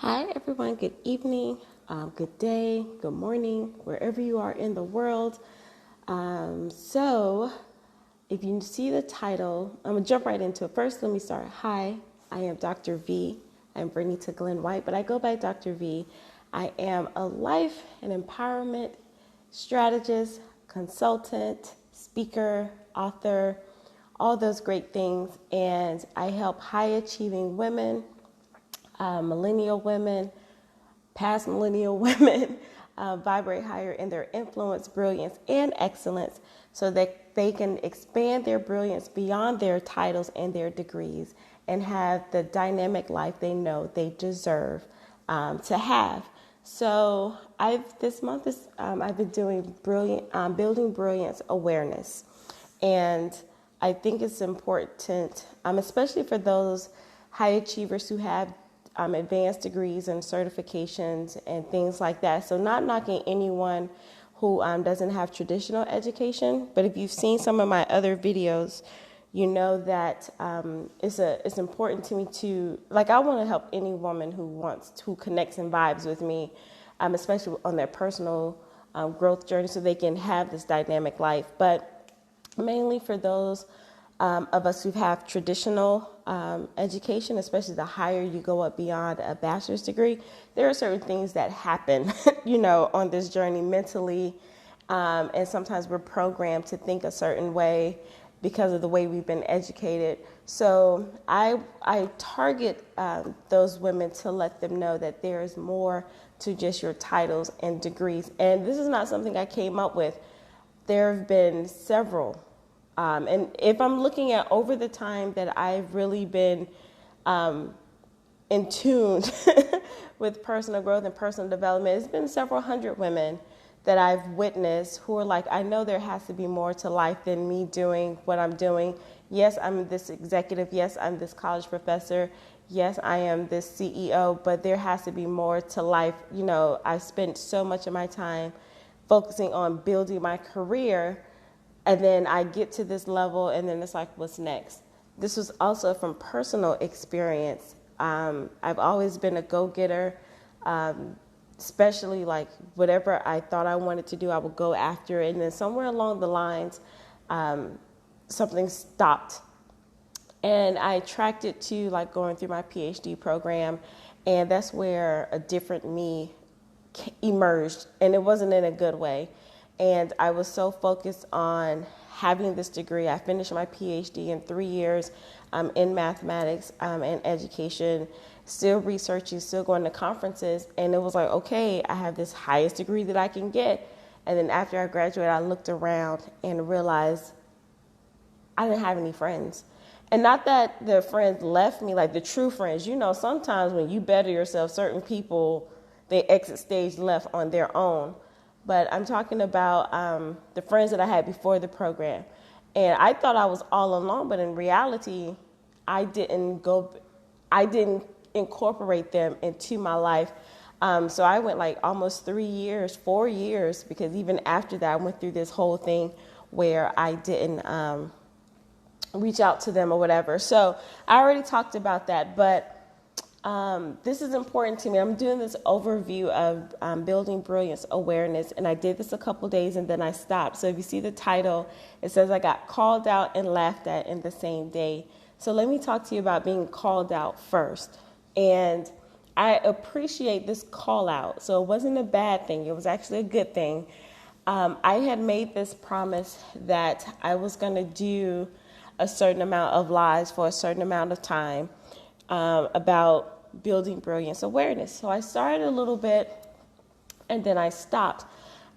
Hi, everyone. Good evening, good day, good morning, wherever you are in the world. So, if you see the title, I'm going to jump right into it. First, let me start. Hi, I am Dr. V. I'm Vernita Glenn White, but I go by Dr. V. I am a life and empowerment strategist, consultant, speaker, author, all those great things. And I help high achieving women, millennial women, past millennial women vibrate higher in their influence, brilliance, and excellence so that they can expand their brilliance beyond their titles and their degrees and have the dynamic life they know they deserve to have. So this month I've been doing building brilliance awareness, and I think it's important, especially for those high achievers who have advanced degrees and certifications and things like that. So not knocking anyone who doesn't have traditional education, but if you've seen some of my other videos, you know that it's important to me to, I want to help any woman who connects and vibes with me, especially on their personal growth journey so they can have this dynamic life. But mainly for those of us who have traditional education, especially the higher you go up beyond a bachelor's degree, there are certain things that happen, on this journey mentally. And sometimes we're programmed to think a certain way because of the way we've been educated. So I target those women to let them know that there is more to just your titles and degrees. And this is not something I came up with. There have been several. And if I'm looking at over the time that I've really been in tune with personal growth and personal development, it's been several hundred women that I've witnessed who are like, I know there has to be more to life than me doing what I'm doing. Yes, I'm this executive. Yes, I'm this college professor. Yes, I am this CEO, but there has to be more to life. I spent so much of my time focusing on building my career, and then I get to this level, and then it's like, what's next? This was also from personal experience. I've always been a go-getter, especially whatever I thought I wanted to do, I would go after it. And then somewhere along the lines, something stopped. And I tracked it to going through my PhD program, and that's where a different me emerged, and it wasn't in a good way. And I was so focused on having this degree. I finished my PhD in 3 years in mathematics and education, still researching, still going to conferences. And it was like, okay, I have this highest degree that I can get. And then after I graduated, I looked around and realized I didn't have any friends. And not that the friends left me, the true friends. Sometimes when you better yourself, certain people, they exit stage left on their own. But I'm talking about the friends that I had before the program. And I thought I was all alone, but in reality, I didn't incorporate them into my life. So I went almost 3 years, 4 years, because even after that, I went through this whole thing where I didn't reach out to them or whatever. So I already talked about that, but this is important to me. I'm doing this overview of building brilliance awareness, and I did this a couple days and then I stopped. So if you see the title, it says I got called out and laughed at in the same day. So let me talk to you about being called out first. And I appreciate this call out. So it wasn't a bad thing. It was actually a good thing. I had made this promise that I was going to do a certain amount of lives for a certain amount of time about building brilliance awareness. So I started a little bit and then I stopped.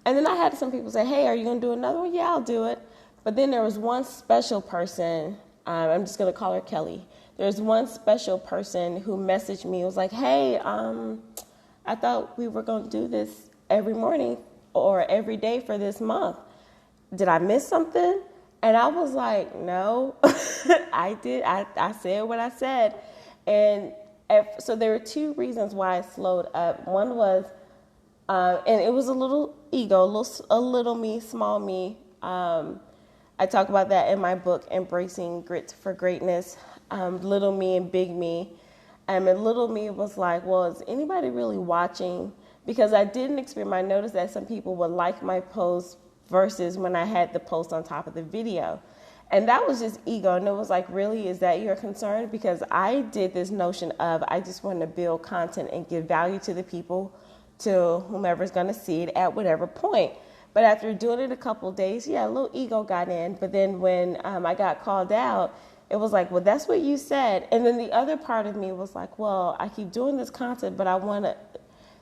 And then I had some people say, hey, are you going to do another one? Yeah, I'll do it. But then there was one special person, I'm just going to call her Kelly. There's one special person who messaged me. It was like, hey, I thought we were going to do this every morning or every day for this month. Did I miss something? And I was like, no, I did. I said what I said. And so there were two reasons why I slowed up. One was, and it was a little ego, a little me, small me. I talk about that in my book, Embracing Grit for Greatness, little me and big me. And little me was like, well, is anybody really watching? Because I didn't experience, I noticed that some people would like my post versus when I had the post on top of the video. And that was just ego. And it was like, really, is that your concern? Because I did this notion of, I just want to build content and give value to the people, to whomever's going to see it at whatever point. But after doing it a couple of days, yeah, a little ego got in. But then when I got called out, it was like, well, that's what you said. And then the other part of me was like, well, I keep doing this content, but I want to,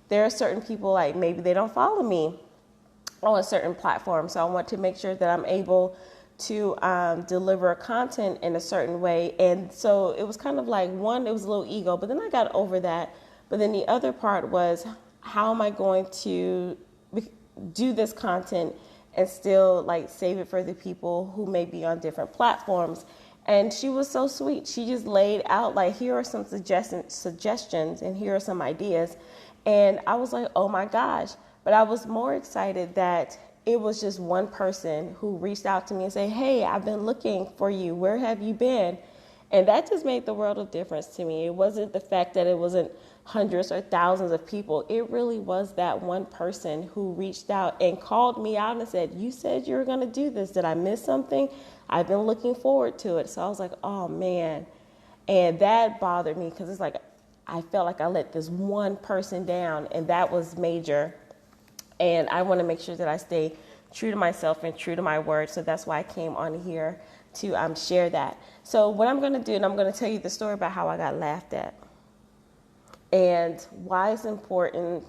there are certain people, like maybe they don't follow me on a certain platform. So I want to make sure that I'm able to deliver content in a certain way. And so it was kind of like, one, it was a little ego, but then I got over that. But then the other part was, how am I going to do this content and still like save it for the people who may be on different platforms? And she was so sweet. She just laid out like, here are some suggestions and here are some ideas. And I was like, oh my gosh. But I was more excited that it was just one person who reached out to me and said, hey, I've been looking for you. Where have you been? And that just made the world of difference to me. It wasn't the fact that it wasn't hundreds or thousands of people. It really was that one person who reached out and called me out and said, you said you were going to do this. Did I miss something? I've been looking forward to it. So I was like, oh man. And that bothered me because it's like, I felt like I let this one person down, and that was major. And I want to make sure that I stay true to myself and true to my word. So that's why I came on here to share that. So what I'm going to do, and I'm going to tell you the story about how I got laughed at and why it's important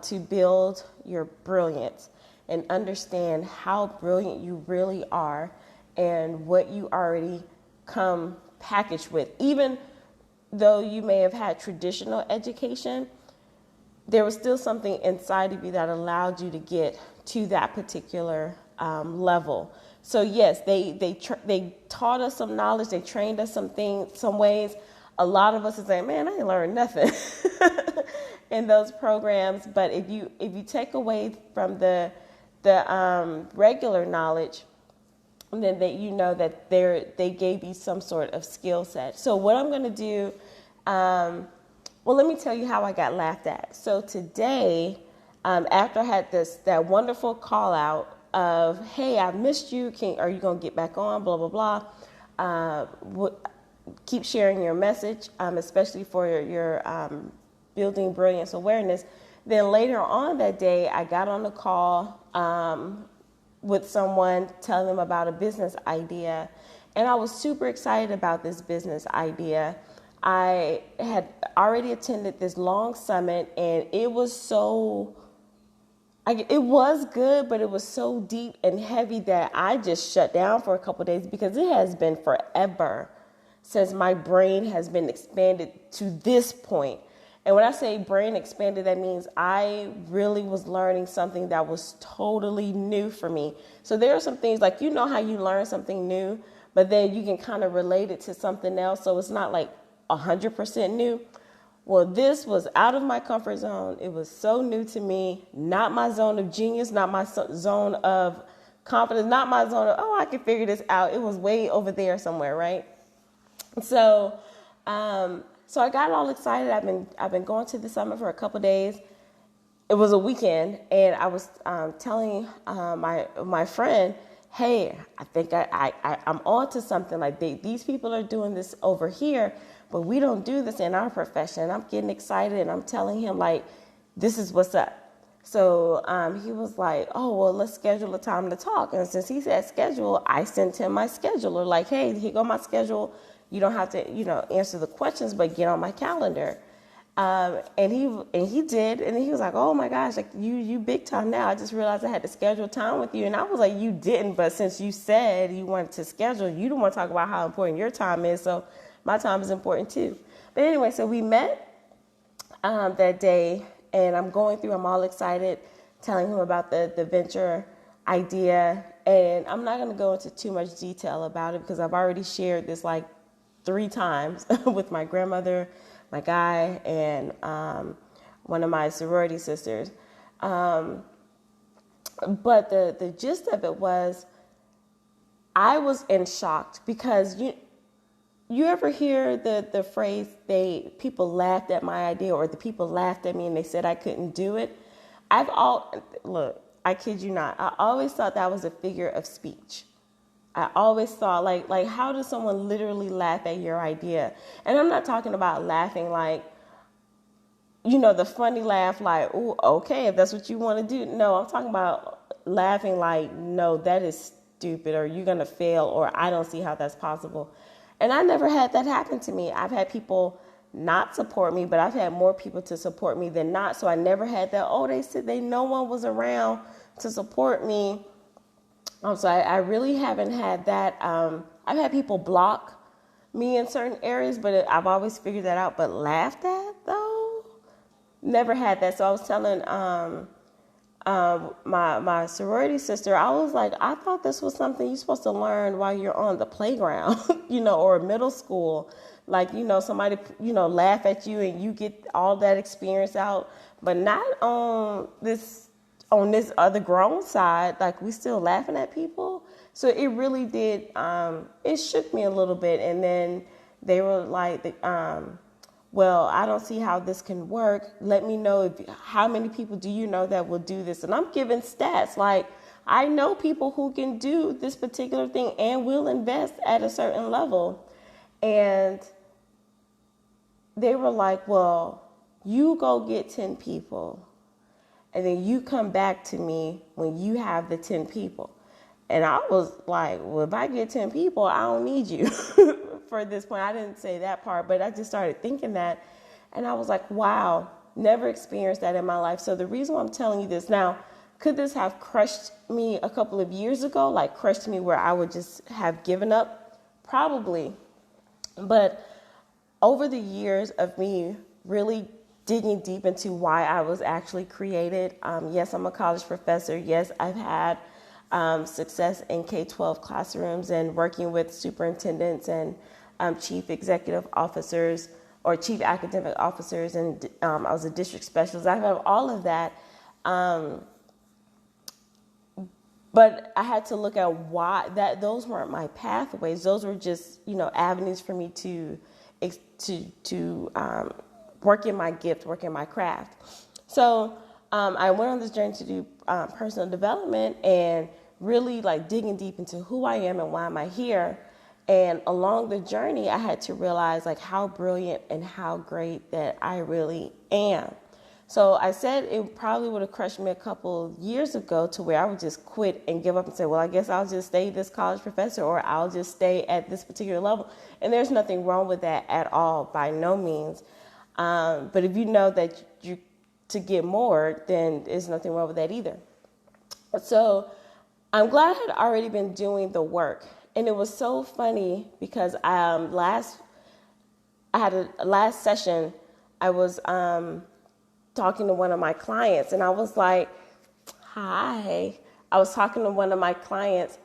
to build your brilliance and understand how brilliant you really are and what you already come packaged with. Even though you may have had traditional education, there was still something inside of you that allowed you to get to that particular level. So yes, they taught us some knowledge, they trained us some things, some ways. A lot of us is like, man, I ain't learned nothing in those programs. But if you take away from the regular knowledge, then you know that they gave you some sort of skill set. So what I'm going to do. Well, let me tell you how I got laughed at. So today, after I had that wonderful call out of, hey, I missed you. Are you going to get back on? Blah, blah, blah. Keep sharing your message, especially for your building brilliance awareness. Then later on that day, I got on the call with someone telling them about a business idea. And I was super excited about this business idea. I had already attended this long summit, and it was it was good, but it was so deep and heavy that I just shut down for a couple of days because it has been forever since my brain has been expanded to this point. And when I say brain expanded, that means I really was learning something that was totally new for me. So there are some things like, you know how you learn something new, but then you can kind of relate it to something else. So it's not like 100% new. Well, this was out of my comfort zone. It was so new to me, not my zone of genius, not my zone of confidence, not my zone of, oh, I can figure this out. It was way over there somewhere, right? So I got all excited. I've been going to the summit for a couple of days. It was a weekend, and I was telling my friend, hey, I think I'm on to something. Like these people are doing this over here, but we don't do this in our profession. And I'm getting excited, and I'm telling him, like, this is what's up. So he was like, oh, well, let's schedule a time to talk. And since he said schedule, I sent him my scheduler, like, hey, here go my schedule. You don't have to, answer the questions, but get on my calendar. And he did. And he was like, oh my gosh, like you big time now. I just realized I had to schedule time with you. And I was like, you didn't, but since you said you wanted to schedule, you don't want to talk about how important your time is. So my time is important too. But anyway, so we met that day, and I'm all excited, telling him about the venture idea. And I'm not going to go into too much detail about it because I've already shared this like 3 times with my grandmother, my guy, and one of my sorority sisters. But the gist of it was, I was in shock because you ever hear the phrase, people laughed at my idea, or the people laughed at me and they said I couldn't do it? Look, I kid you not, I always thought that was a figure of speech. I always thought, like how does someone literally laugh at your idea? And I'm not talking about laughing like, the funny laugh, like, oh, okay, if that's what you want to do. No, I'm talking about laughing like, no, that is stupid, or you're going to fail, or I don't see how that's possible. And I never had that happen to me. I've had people not support me, but I've had more people to support me than not. So I never had that, they said no one was around to support me. So I really haven't had that. I've had people block me in certain areas, but I've always figured that out. But laughed at, though, never had that. So I was telling my sorority sister, I was like, I thought this was something you're supposed to learn while you're on the playground, or middle school. Like, somebody, laugh at you and you get all that experience out, but not on this other grown side. Like, we still laughing at people. So it really did, it shook me a little bit. And then they were like, well, I don't see how this can work. Let me know how many people do you know that will do this? And I'm giving stats. Like, I know people who can do this particular thing and will invest at a certain level. And they were like, well, you go get 10 people, and then you come back to me when you have the 10 people. And I was like, well, if I get 10 people, I don't need you for this point. I didn't say that part, but I just started thinking that. And I was like, wow, never experienced that in my life. So the reason why I'm telling you this now, could this have crushed me a couple of years ago? Like, crushed me where I would just have given up? Probably. But over the years of me really digging deep into why I was actually created, yes, I'm a college professor. Yes, I've had success in K-12 classrooms and working with superintendents and chief executive officers or chief academic officers, and I was a district specialist. I have all of that. But I had to look at why those weren't my pathways. Those were just, avenues for me to work in my gift, work in my craft. So I went on this journey to do personal development and really like digging deep into who I am and why am I here. And along the journey, I had to realize like how brilliant and how great that I really am. So I said it probably would have crushed me a couple years ago to where I would just quit and give up and say, well, I guess I'll just stay this college professor, or I'll just stay at this particular level. And there's nothing wrong with that at all, by no means. But if you know that you to get more, then there's nothing wrong with that either. So I'm glad I had already been doing the work. And it was so funny because last session, I was talking to one of my clients, and I was like, hi. I was talking to one of my clients.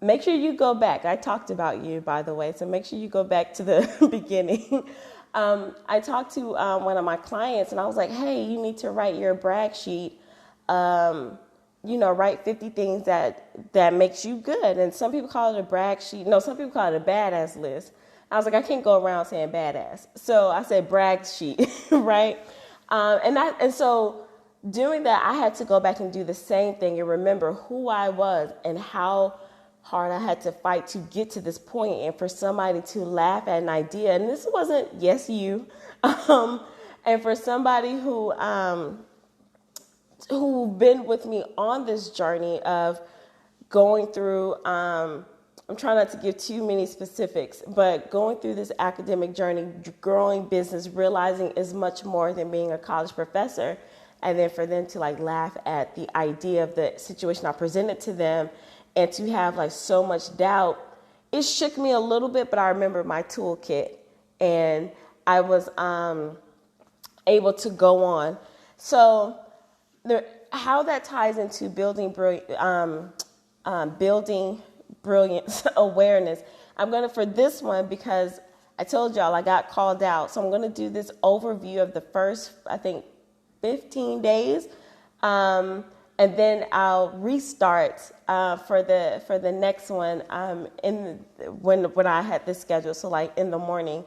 Make sure you go back. I talked about you, by the way, so make sure you go back to the beginning. I talked to one of my clients, and I was like, hey, you need to write your brag sheet. Write 50 things that makes you good. And some people call it a brag sheet. No, some people call it a badass list. I was like, I can't go around saying badass. So I said brag sheet, right? And so doing that, I had to go back and do the same thing and remember who I was and how hard I had to fight to get to this point, and for somebody to laugh at an idea. And this wasn't, yes, you. And for somebody who been with me on this journey of going through, I'm trying not to give too many specifics, but going through this academic journey, growing business, realizing is much more than being a college professor. And then for them to like laugh at the idea of the situation I presented to them and to have like so much doubt, it shook me a little bit, but I remember my toolkit and I was able to go on. So how that ties into building brilliance awareness. I'm going to, for this one, because I told y'all I got called out. So I'm going to do this overview of the first, I think, 15 days. And and then I'll restart for the next one when I had this schedule. So like in the morning.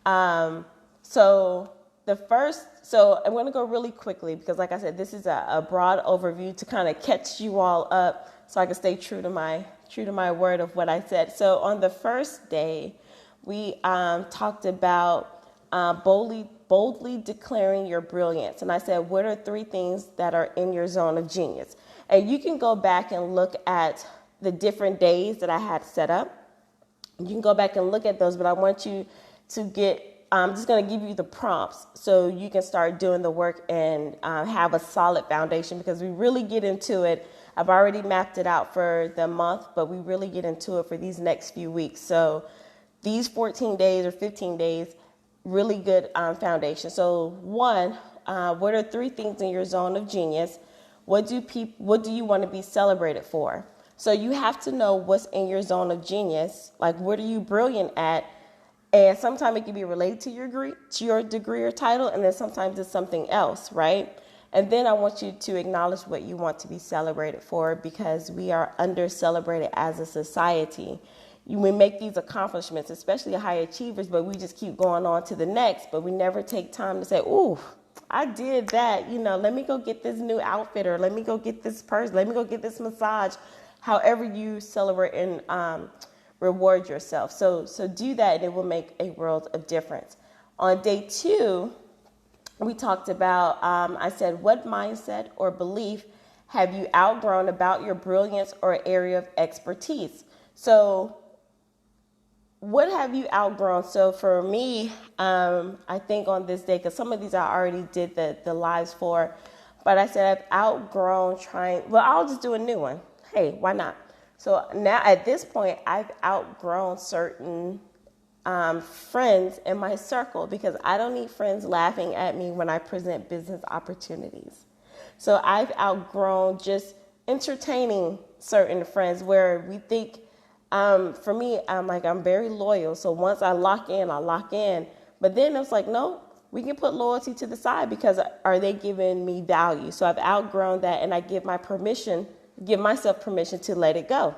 So I'm going to go really quickly because, like I said, this is a broad overview to kind of catch you all up, so I can stay true to my word of what I said. So on the first day, we talked about boldly declaring your brilliance. And I said, what are 3 things that are in your zone of genius? And you can go back and look at the different days that I had set up. You can go back and look at those, but I want you to I'm just going to give you the prompts so you can start doing the work and have a solid foundation, because we really get into it. I've already mapped it out for the month, but we really get into it for these next few weeks. So these 14 days or 15 days, really good foundation. So 1, what are 3 things in your zone of genius? What do you want to be celebrated for? So you have to know what's in your zone of genius. Like, what are you brilliant at? And sometimes it can be related to your degree or title, and then sometimes it's something else, right? And then I want you to acknowledge what you want to be celebrated for, because we are under-celebrated as a society. We make these accomplishments, especially high achievers, but we just keep going on to the next, but we never take time to say, ooh, I did that, let me go get this new outfit, or let me go get this purse, let me go get this massage, however you celebrate and reward yourself. So do that, and it will make a world of difference. On day 2, we talked about, I said, what mindset or belief have you outgrown about your brilliance or area of expertise? So what have you outgrown? So for me, I think on this day, because some of these I already did the lives for, but I said I've outgrown I'll just do a new one. Hey, why not? So now at this point, I've outgrown certain friends in my circle, because I don't need friends laughing at me when I present business opportunities. So I've outgrown just entertaining certain friends where we think, for me, I'm very loyal. So once I lock in. But then it's like, no, we can put loyalty to the side, because are they giving me value? So I've outgrown that, and I give myself permission to let it go.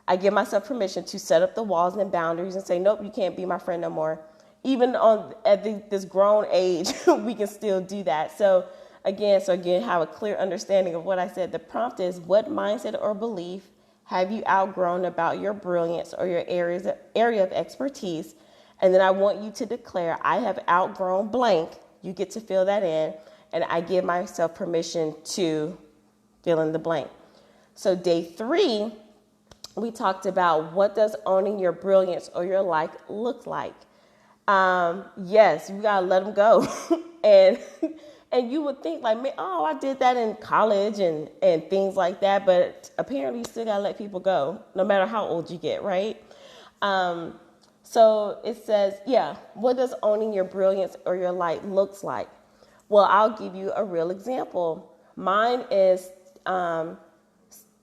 I give myself permission to set up the walls and boundaries and say, nope, you can't be my friend no more. Even at this grown age, we can still do that. So again, have a clear understanding of what I said. The prompt is, what mindset or belief have you outgrown about your brilliance or your area of expertise? And then I want you to declare, I have outgrown blank. You get to fill that in. And I give myself permission to fill in the blank. So day 3, we talked about, what does owning your brilliance or your life look like? Yes, you gotta let them go. and you would think like, I did that in college and things like that. But apparently you still gotta let people go, no matter how old you get, right? So it says, what does owning your brilliance or your light looks like? Well, I'll give you a real example. Mine is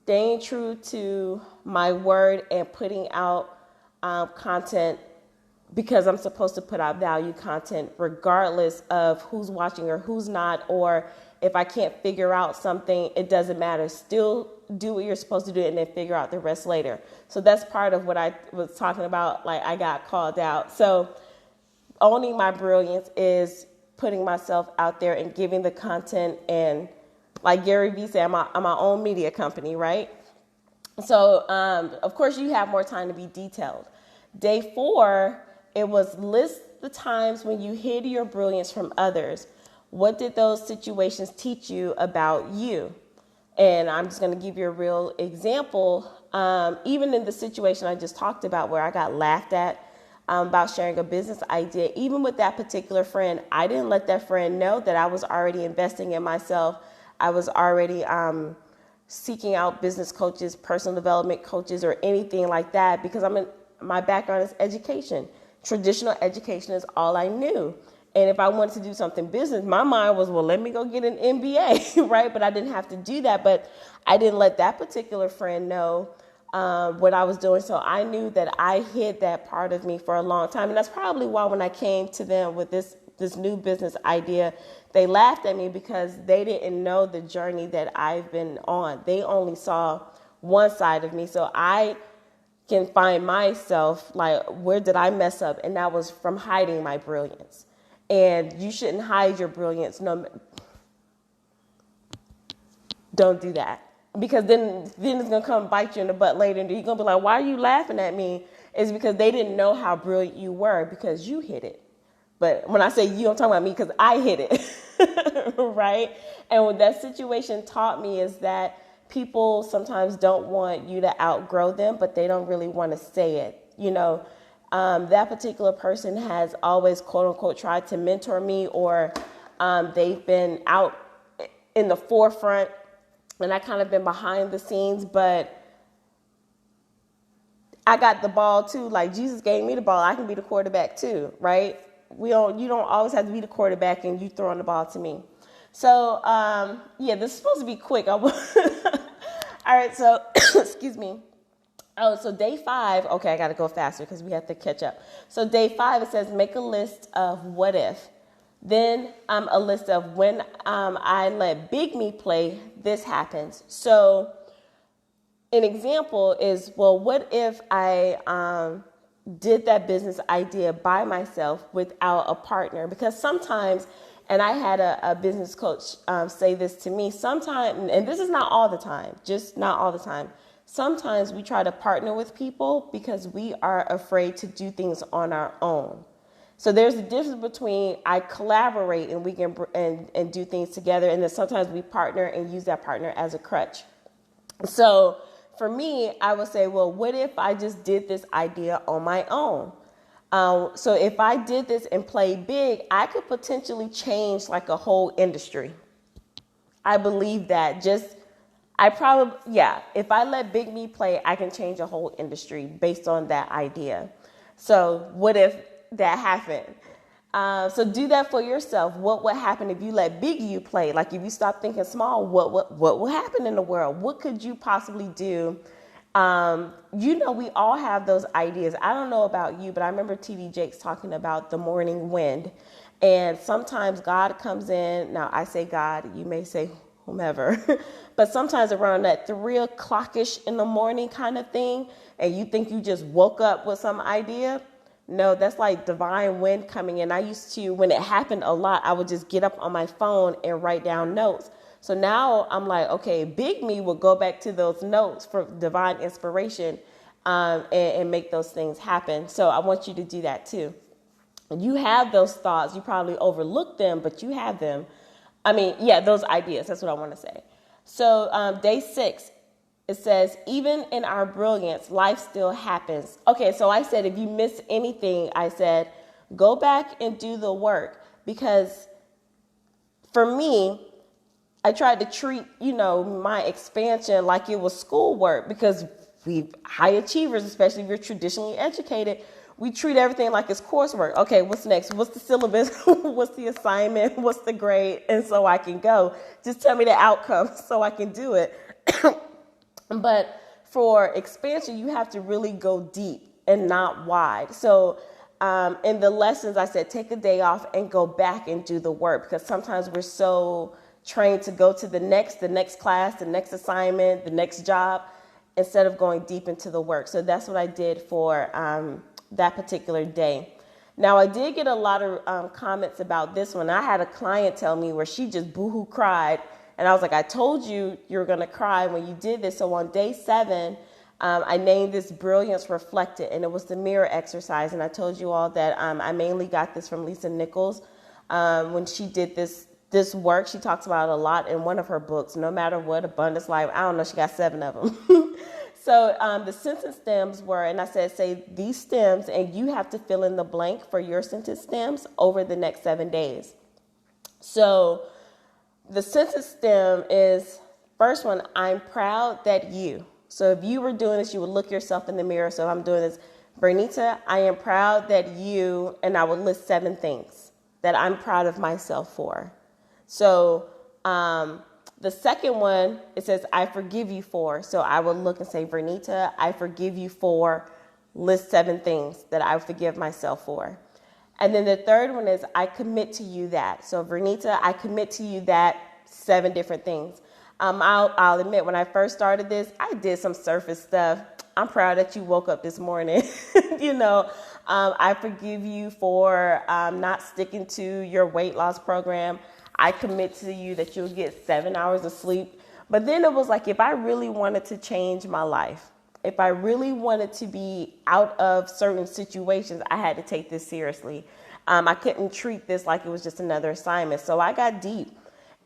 staying true to my word and putting out content, because I'm supposed to put out value content regardless of who's watching or who's not, or if I can't figure out something, it doesn't matter. Still do what you're supposed to do and then figure out the rest later. So that's part of what I was talking about, like I got called out. So owning my brilliance is putting myself out there and giving the content, and like Gary Vee said, I'm my own media company, right? So, of course, you have more time to be detailed. Day 4, it was list the times when you hid your brilliance from others. What did those situations teach you about you? And I'm just going to give you a real example. Even in the situation I just talked about where I got laughed at about sharing a business idea, even with that particular friend, I didn't let that friend know that I was already investing in myself. I was already seeking out business coaches, personal development coaches, or anything like that, because my background is education. Traditional education is all I knew. And if I wanted to do something business, my mind was, well, let me go get an MBA, right? But I didn't have to do that. But I didn't let that particular friend know what I was doing. So I knew that I hid that part of me for a long time. And that's probably why when I came to them with this this new business idea, they laughed at me because they didn't know the journey that I've been on. They only saw one side of me. So I can find myself like, where did I mess up? And that was from hiding my brilliance. And you shouldn't hide your brilliance. No, don't do that. Because then it's going to come bite you in the butt later. And you're going to be like, why are you laughing at me? It's because they didn't know how brilliant you were because you hid it. But when I say you, I'm talking about me because I hid it, right? And what that situation taught me is that people sometimes don't want you to outgrow them, but they don't really want to say it. You know, that particular person has always, quote unquote, tried to mentor me, or they've been out in the forefront and I kind of been behind the scenes, but I got the ball too. Like Jesus gave me the ball. I can be the quarterback too, right? You don't always have to be the quarterback and you throwing the ball to me. So, yeah, this is supposed to be quick. All right. So, excuse me. Oh, so day 5. Okay. I got to go faster because we have to catch up. So day 5, it says, make a list of what if. Then a list of when I let big me play, this happens. So an example is, well, what if I did that business idea by myself without a partner? Because sometimes, and I had a business coach say this to me, sometimes, and this is not all the time, just not all the time. Sometimes we try to partner with people because we are afraid to do things on our own. So there's a difference between I collaborate and we can and do things together, and then sometimes we partner and use that partner as a crutch. So for me, I would say, well, what if I just did this idea on my own? So if I did this and played big, I could potentially change like a whole industry. I believe that if I let big me play, I can change a whole industry based on that idea. So what if that happened? So do that for yourself. What would happen if you let big you play? Like if you stop thinking small, what will happen in the world? What could you possibly do? We all have those ideas. I don't know about you, but I remember TV Jakes talking about the morning wind. And sometimes God comes in. Now I say God, you may say whomever, but sometimes around that 3 o'clock-ish in the morning kind of thing, and you think you just woke up with some idea. No, that's like divine wind coming in. I used to, when it happened a lot, I would just get up on my phone and write down notes. So now I'm like, okay, big me will go back to those notes for divine inspiration and make those things happen. So I want you to do that too. You have those thoughts. You probably overlook them, but you have them. Those ideas. That's what I want to say. So day 6. It says, even in our brilliance, life still happens. Okay, so I said, if you miss anything, I said, go back and do the work. Because for me, I tried to treat, my expansion like it was schoolwork. Because we high achievers, especially if you're traditionally educated, we treat everything like it's coursework. Okay, what's next? What's the syllabus? What's the assignment? What's the grade? And so I can go. Just tell me the outcome so I can do it. But for expansion, you have to really go deep and not wide. So in the lessons, I said, take a day off and go back and do the work, because sometimes we're so trained to go to the next class, the next assignment, the next job, instead of going deep into the work. So that's what I did for that particular day. Now, I did get a lot of comments about this one. I had a client tell me where she just boohoo cried. And I was like, I told you were going to cry when you did this. So on day 7, I named this Brilliance Reflected, and it was the mirror exercise. And I told you all that I mainly got this from Lisa Nichols. When she did this work, she talks about it a lot in one of her books, No Matter What, Abundance Life. I don't know, she got 7 of them. So the sentence stems were, and I said, say these stems, and you have to fill in the blank for your sentence stems over the next 7 days. So the sentence stem is, first one, I'm proud that you. So if you were doing this, you would look yourself in the mirror. So if I'm doing this, Vernita, I am proud that you, and I would list 7 things that I'm proud of myself for. So the second one, it says, I forgive you for. So I would look and say, Vernita, I forgive you for, list 7 things that I forgive myself for. And then the third one is I commit to you that. So Vernita, I commit to you that 7 different things. I'll admit, when I first started this, I did some surface stuff. I'm proud that you woke up this morning. I forgive you for not sticking to your weight loss program. I commit to you that you'll get 7 hours of sleep. But then it was like, if I really wanted to change my life, if I really wanted to be out of certain situations, I had to take this seriously. I couldn't treat this like it was just another assignment. So I got deep.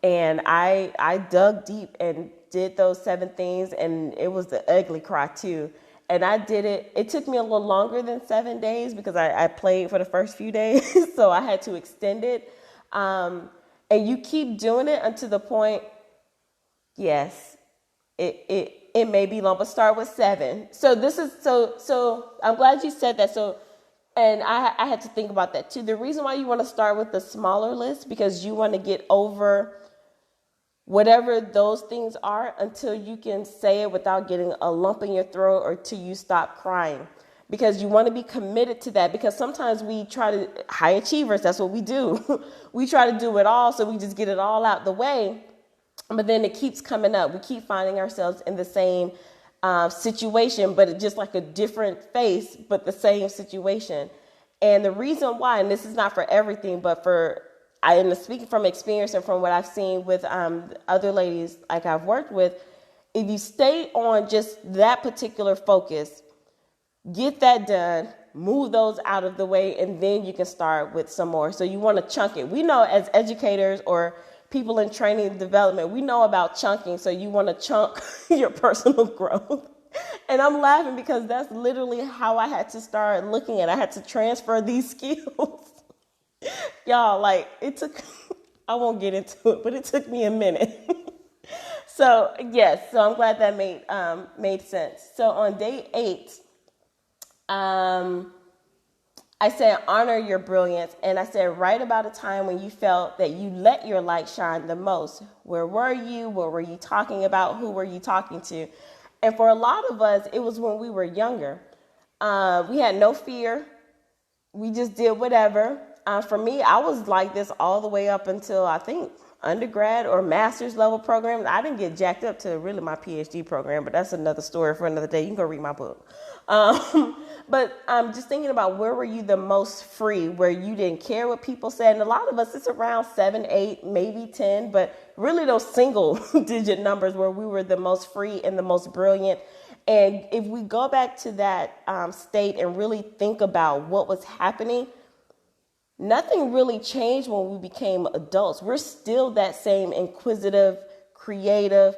And I dug deep and did those 7 things, and it was the ugly cry too. And I did it. It took me a little longer than 7 days because I played for the first few days, so I had to extend it. And you keep doing it until the point, yes, it may be long, but start with 7. So this is so I'm glad you said that. So, and I had to think about that too. The reason why you want to start with the smaller list, because you want to get over whatever those things are until you can say it without getting a lump in your throat or till you stop crying, because you want to be committed to that. Because sometimes we try to, high achievers, that's what we do. We try to do it all, so we just get it all out the way. But then it keeps coming up. We keep finding ourselves in the same situation, but just like a different face, but the same situation. And the reason why, and this is not for everything, but I am speaking from experience and from what I've seen with other ladies like I've worked with, if you stay on just that particular focus, get that done, move those out of the way, and then you can start with some more. So you want to chunk it. We know as educators or people in training and development, we know about chunking. So you want to chunk your personal growth. And I'm laughing because that's literally how I had to start looking at it. I had to transfer these skills. Y'all, like, it took, I won't get into it, but it took me a minute. So, yes, so I'm glad that made sense. So on day 8, I said, honor your brilliance. And I said, write about a time when you felt that you let your light shine the most. Where were you? What were you talking about? Who were you talking to? And for a lot of us, it was when we were younger. We had no fear. We just did whatever. For me, I was like this all the way up until I think undergrad or master's level programs. I didn't get jacked up to really my PhD program, but that's another story for another day. You can go read my book. But I'm just thinking about, where were you the most free, where you didn't care what people said? And a lot of us, it's around 7, 8, maybe 10, but really those single digit numbers where we were the most free and the most brilliant. And if we go back to that state and really think about what was happening, nothing really changed when we became adults. We're still that same inquisitive, creative,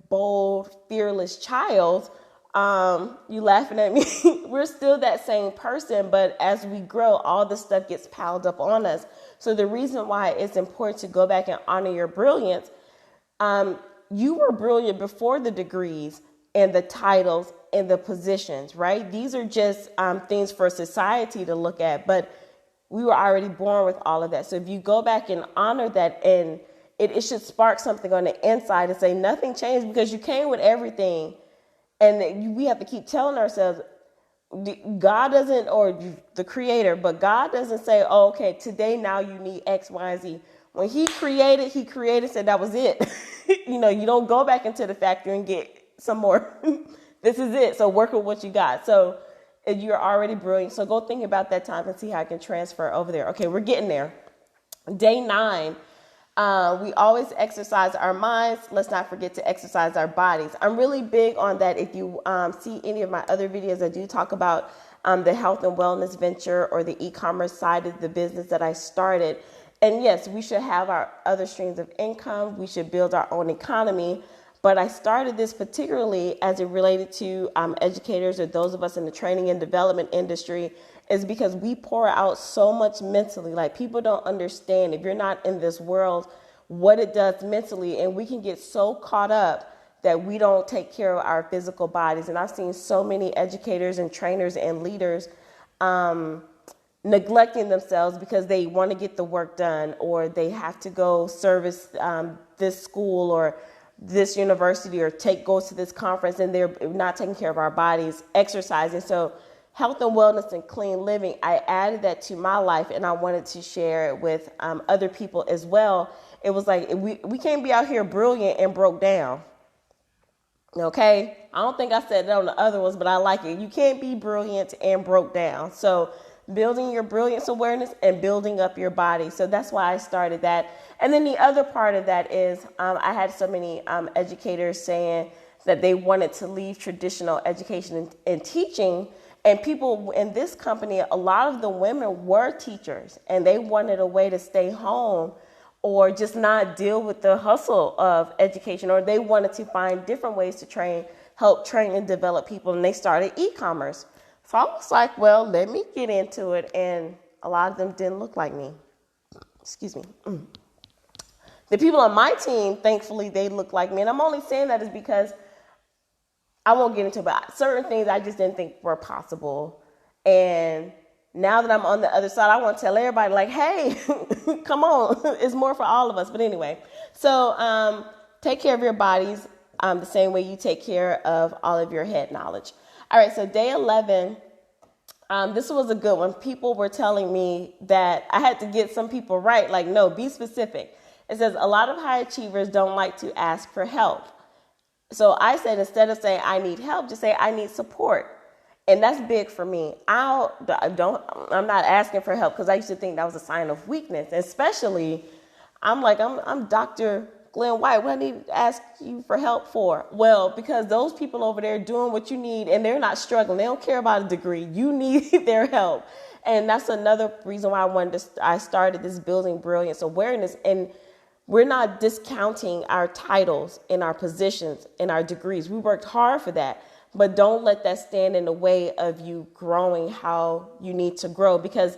bold, fearless child. You laughing at me? We're still that same person, but as we grow, all this stuff gets piled up on us. So the reason why it's important to go back and honor your brilliance, you were brilliant before the degrees and the titles and the positions, right? These are just things for society to look at, but we were already born with all of that. So if you go back and honor that, and it should spark something on the inside and say nothing changed, because you came with everything. And we have to keep telling ourselves, God doesn't, or the creator, but God doesn't say, oh, okay, today now you need X, Y, and Z. When he created, said that was it. You don't go back into the factory and get some more. This is it. So work with what you got. So you're already brilliant. So go think about that time and see how I can transfer over there. Okay, we're getting there. Day 9. We always exercise our minds. Let's not forget to exercise our bodies. I'm really big on that. If you see any of my other videos, I do talk about the health and wellness venture or the e-commerce side of the business that I started. And yes, we should have our other streams of income. We should build our own economy. But I started this particularly as it related to educators or those of us in the training and development industry, is because we pour out so much mentally. Like, people don't understand, if you're not in this world, what it does mentally. And we can get so caught up that we don't take care of our physical bodies. And I've seen so many educators and trainers and leaders neglecting themselves because they want to get the work done, or they have to go service this school or this university, or go to this conference, and they're not taking care of our bodies, exercising. So health and wellness and clean living, I added that to my life, and I wanted to share it with other people as well. It was like, we can't be out here brilliant and broke down. Okay, I don't think I said that on the other ones, but I like it. You can't be brilliant and broke down. So building your brilliance awareness and building up your body. So that's why I started that. And then the other part of that is I had so many educators saying that they wanted to leave traditional education and teaching. And people in this company, a lot of the women were teachers, and they wanted a way to stay home or just not deal with the hustle of education, or they wanted to find different ways to help train and develop people, and they started e-commerce. So I was like, well, let me get into it, and a lot of them didn't look like me. Excuse me. The people on my team, thankfully, they look like me, and I'm only saying that is because I won't get into it, but certain things I just didn't think were possible, and now that I'm on the other side, I want to tell everybody, like, hey, come on, it's more for all of us. But anyway, so take care of your bodies the same way you take care of all of your head knowledge. All right, so day 11, this was a good one. People were telling me that I had to get some people right, like, no, be specific. It says a lot of high achievers don't like to ask for help. So I said, instead of saying I need help, just say I need support. And that's big for me. I'm not asking for help because I used to think that was a sign of weakness. Especially, I'm Dr. Glenn White. What do I need to ask you for help for? Well, because those people over there doing what you need, and they're not struggling. They don't care about a degree. You need their help. And that's another reason why I started this Building Brilliance Awareness. And we're not discounting our titles and our positions and our degrees. We worked hard for that. But don't let that stand in the way of you growing how you need to grow, because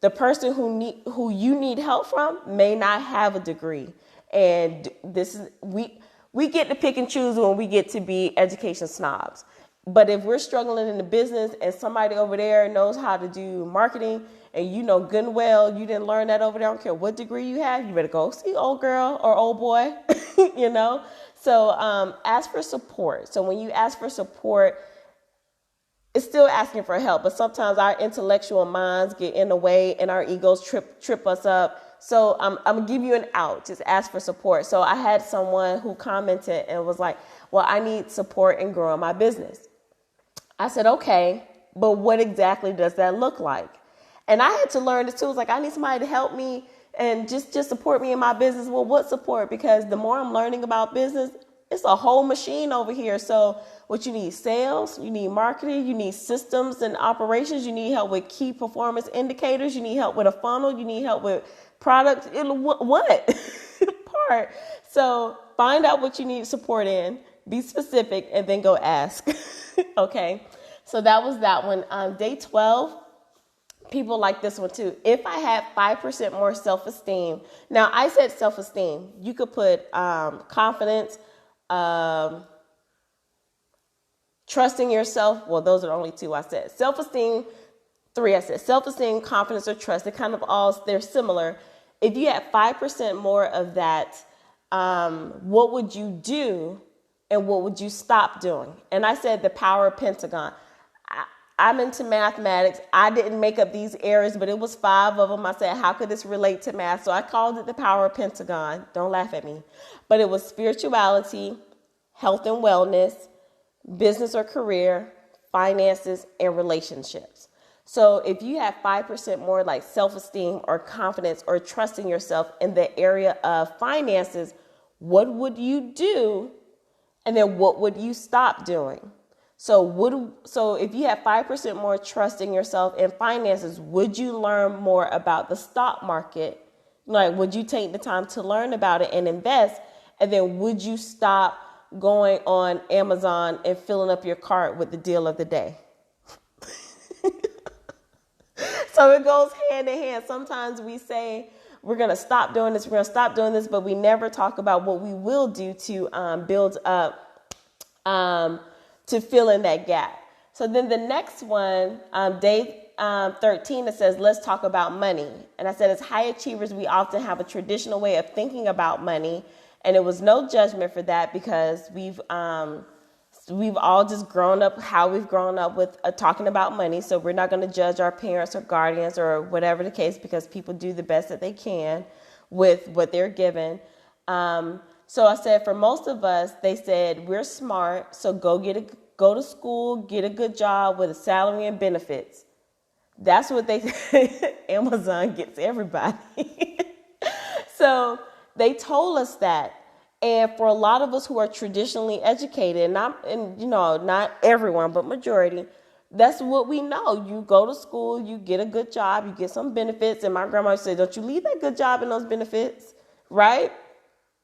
the person who you need help from may not have a degree. And this is we get to pick and choose when we get to be education snobs. But if we're struggling in the business and somebody over there knows how to do marketing, and you know good and well you didn't learn that over there, I don't care what degree you have, you better go see old girl or old boy, you know. So ask for support. So when you ask for support, it's still asking for help. But sometimes our intellectual minds get in the way and our egos trip us up. So I'm going to give you an out. Just ask for support. So I had someone who commented and was like, well, I need support in growing my business. I said, okay, but what exactly does that look like? And I had to learn this too. It was like, I need somebody to help me and just support me in my business. Well, what support? Because the more I'm learning about business, it's a whole machine over here. So what you need, sales, you need marketing, you need systems and operations, you need help with key performance indicators, you need help with a funnel, you need help with product, what part? So find out what you need support in, be specific, and then go ask. Okay. So that was that one. Day 12. People like this one too. If I had 5% more self-esteem. Now I said self-esteem. You could put confidence, trusting yourself. Well, those are the only two I said. Self-esteem, 3 I said. Self-esteem, confidence, or trust. They're similar. If you had 5% more of that, what would you do and what would you stop doing? And I said the power of Pentagon. I'm into mathematics. I didn't make up these areas, but it was 5 of them. I said, how could this relate to math? So I called it the power of Pentagon. Don't laugh at me. But it was spirituality, health and wellness, business or career, finances, and relationships. So if you have 5% more like self-esteem or confidence or trusting yourself in the area of finances, what would you do? And then what would you stop doing? So if you have 5% more trust in yourself and finances, would you learn more about the stock market? Like, would you take the time to learn about it and invest? And then would you stop going on Amazon and filling up your cart with the deal of the day? So it goes hand in hand. Sometimes we say we're going to stop doing this, but we never talk about what we will do to build up to fill in that gap. So then the next one, day 13, it says, let's talk about money. And I said, as high achievers, we often have a traditional way of thinking about money. And it was no judgment for that because we've we've all just grown up how we've grown up with talking about money. So we're not going to judge our parents or guardians or whatever the case, because people do the best that they can with what they're given. So I said, for most of us, they said, we're smart, so go to school, get a good job with a salary and benefits. That's what they Amazon gets everybody. So they told us that. And for a lot of us who are traditionally educated, not everyone, but majority, that's what we know. You go to school, you get a good job, you get some benefits. And my grandma said, don't you leave that good job and those benefits, right?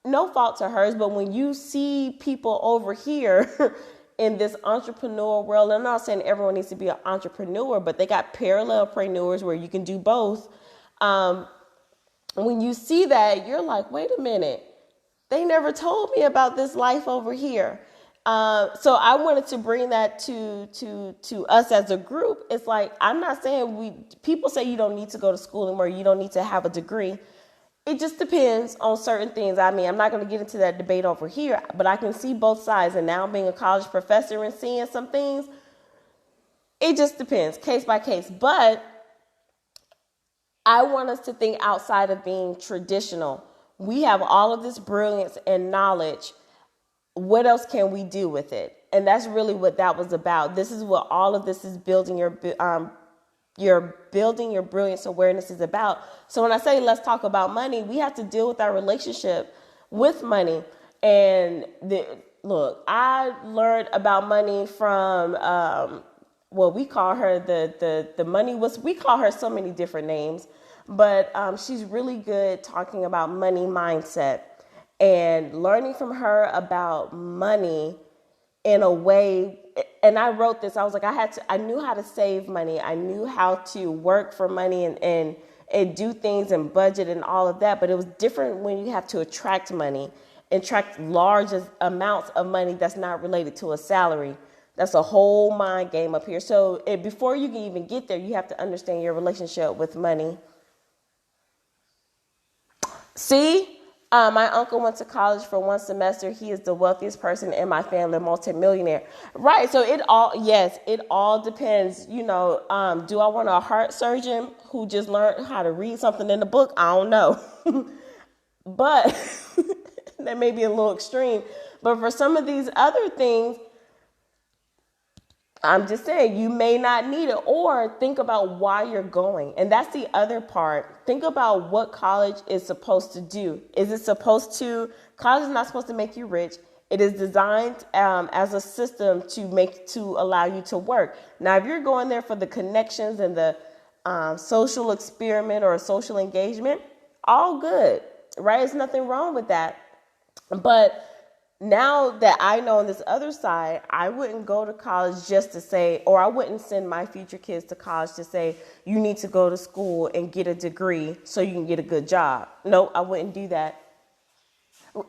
No fault to hers. But when you see people over here in this entrepreneur world, and I'm not saying everyone needs to be an entrepreneur, but they got parallelpreneurs where you can do both. When you see that, you're like, wait a minute. They never told me about this life over here. So I wanted to bring that to us as a group. It's like, I'm not saying people say you don't need to go to school anymore. You don't need to have a degree. It just depends on certain things. I mean, I'm not going to get into that debate over here, but I can see both sides. And now being a college professor and seeing some things, it just depends, case by case. But I want us to think outside of being traditional. We have all of this brilliance and knowledge. What else can we do with it? And that's really what that was about. This is what all of this is building your brilliance awareness is about. So when I say let's talk about money, we have to deal with our relationship with money. And look, I learned about money from we call her the money was. We call her so many different names, but she's really good talking about money mindset, and learning from her about money in a way. And I wrote this. I was like, I knew how to save money. I knew how to work for money and do things and budget and all of that. But it was different when you have to attract money, attract large amounts of money that's not related to a salary. That's a whole mind game up here. So before you can even get there, you have to understand your relationship with money. See? My uncle went to college for 1 semester. He is the wealthiest person in my family, multimillionaire. Right. So it all depends. Do I want a heart surgeon who just learned how to read something in the book? I don't know. But that may be a little extreme. But for some of these other things, I'm just saying you may not need it, or think about why you're going. And that's the other part. Think about what college is supposed to do. College is not supposed to make you rich. It is designed as a system to allow you to work. Now, if you're going there for the connections and the social experiment or social engagement, all good, right? There's nothing wrong with that. But now that I know on this other side, I wouldn't go to college just to say, or I wouldn't send my future kids to college to say, you need to go to school and get a degree so you can get a good job. No, I wouldn't do that.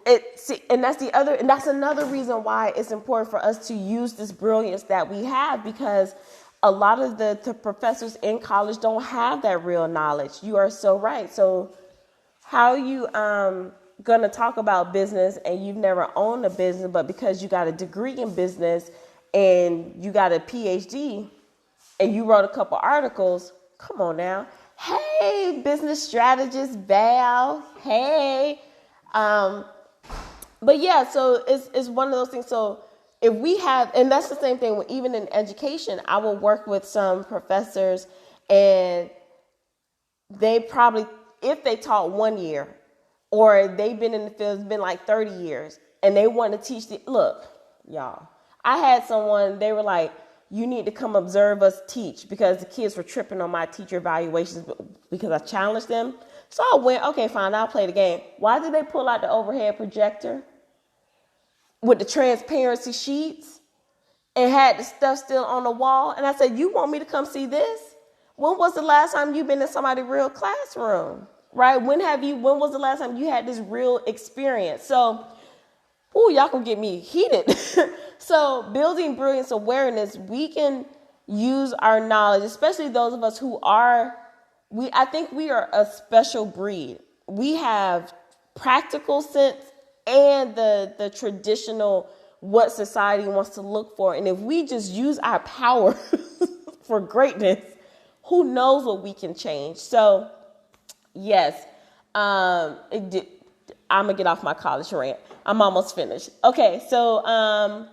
And that's another reason why it's important for us to use this brilliance that we have, because a lot of the professors in college don't have that real knowledge. You are so right. So how you going to talk about business and you've never owned a business, but because you got a degree in business and you got a PhD and you wrote a couple articles, come on now. Hey, business strategist Val. Hey. But yeah, so it's one of those things. So if we have, and that's the same thing, even in education, I will work with some professors and they probably, if they taught 1 year, or they've been in the field, it's been like 30 years, and they want to teach look, y'all, I had someone, they were like, you need to come observe us teach, because the kids were tripping on my teacher evaluations because I challenged them. So I went, okay, fine, I'll play the game. Why did they pull out the overhead projector with the transparency sheets and had the stuff still on the wall? And I said, you want me to come see this? When was the last time you've been in somebody's real classroom? Right? When was the last time you had this real experience? So, y'all can get me heated. So building brilliance awareness, we can use our knowledge, especially those of us who I think we are a special breed. We have practical sense and the traditional what society wants to look for. And if we just use our power for greatness, who knows what we can change. So yes, I'm going to get off my college rant. I'm almost finished. Okay, so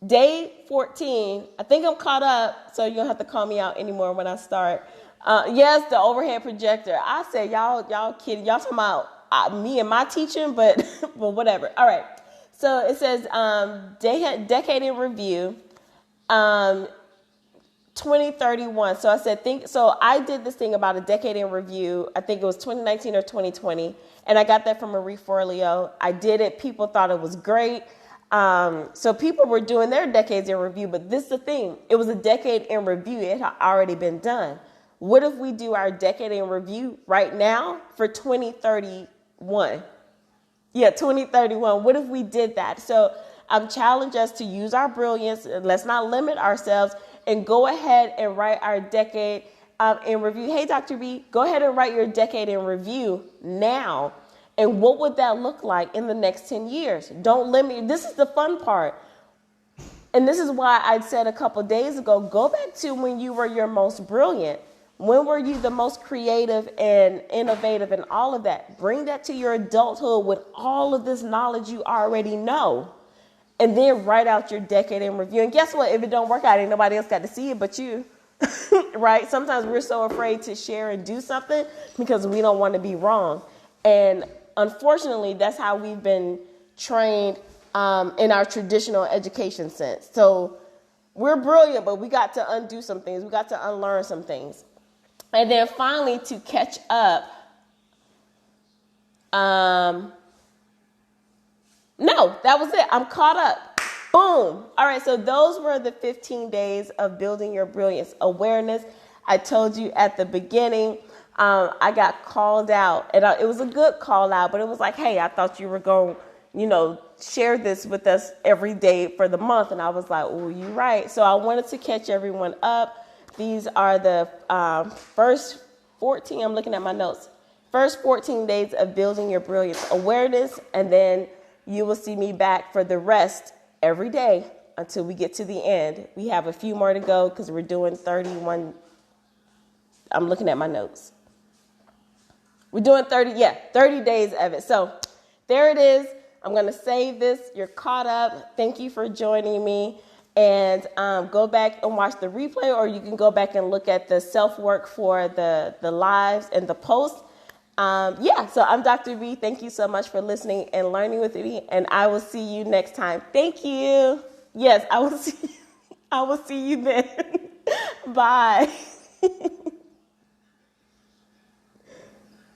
day 14, I think I'm caught up, so you don't have to call me out anymore when I start. Yes, the overhead projector. I said, y'all kidding. Y'all talking about me and my teaching, but but whatever. All right. So it says decade in review, 2031. So I said, so I did this thing about a decade in review. I think it was 2019 or 2020. And I got that from Marie Forleo. I did it. People thought it was great. So people were doing their decades in review, but this is the thing. It was a decade in review. It had already been done. What if we do our decade in review right now for 2031? Yeah, 2031. What if we did that? So I'm challenged us to use our brilliance. Let's not limit ourselves and go ahead and write our decade in review. Hey, Dr. B, go ahead and write your decade in review now. And what would that look like in the next 10 years? Don't limit. This is the fun part. And this is why I said a couple days ago, go back to when you were your most brilliant. When were you the most creative and innovative and all of that? Bring that to your adulthood with all of this knowledge you already know. And then write out your decade in review. And guess what? If it don't work out, ain't nobody else got to see it but you. Right? Sometimes we're so afraid to share and do something because we don't want to be wrong. And unfortunately, that's how we've been trained in our traditional education sense. So we're brilliant, but we got to undo some things. We got to unlearn some things. And then finally, to catch up, no, that was it. I'm caught up. Boom. All right. So those were the 15 days of building your brilliance awareness. I told you at the beginning, I got called out, and it was a good call out, but it was like, hey, I thought you were going, share this with us every day for the month. And I was like, oh, you're right. So I wanted to catch everyone up. These are the first 14, I'm looking at my notes, first 14 days of building your brilliance awareness. And then you will see me back for the rest every day until we get to the end. We have a few more to go because we're doing 31. I'm looking at my notes. We're doing 30 days of it. So there it is. I'm going to save this. You're caught up. Thank you for joining me. And go back and watch the replay, or you can go back and look at the self-work for the lives and the posts. So I'm Dr. V. Thank you so much for listening and learning with me, and I will see you next time. Thank you. Yes, I will see you then. Bye.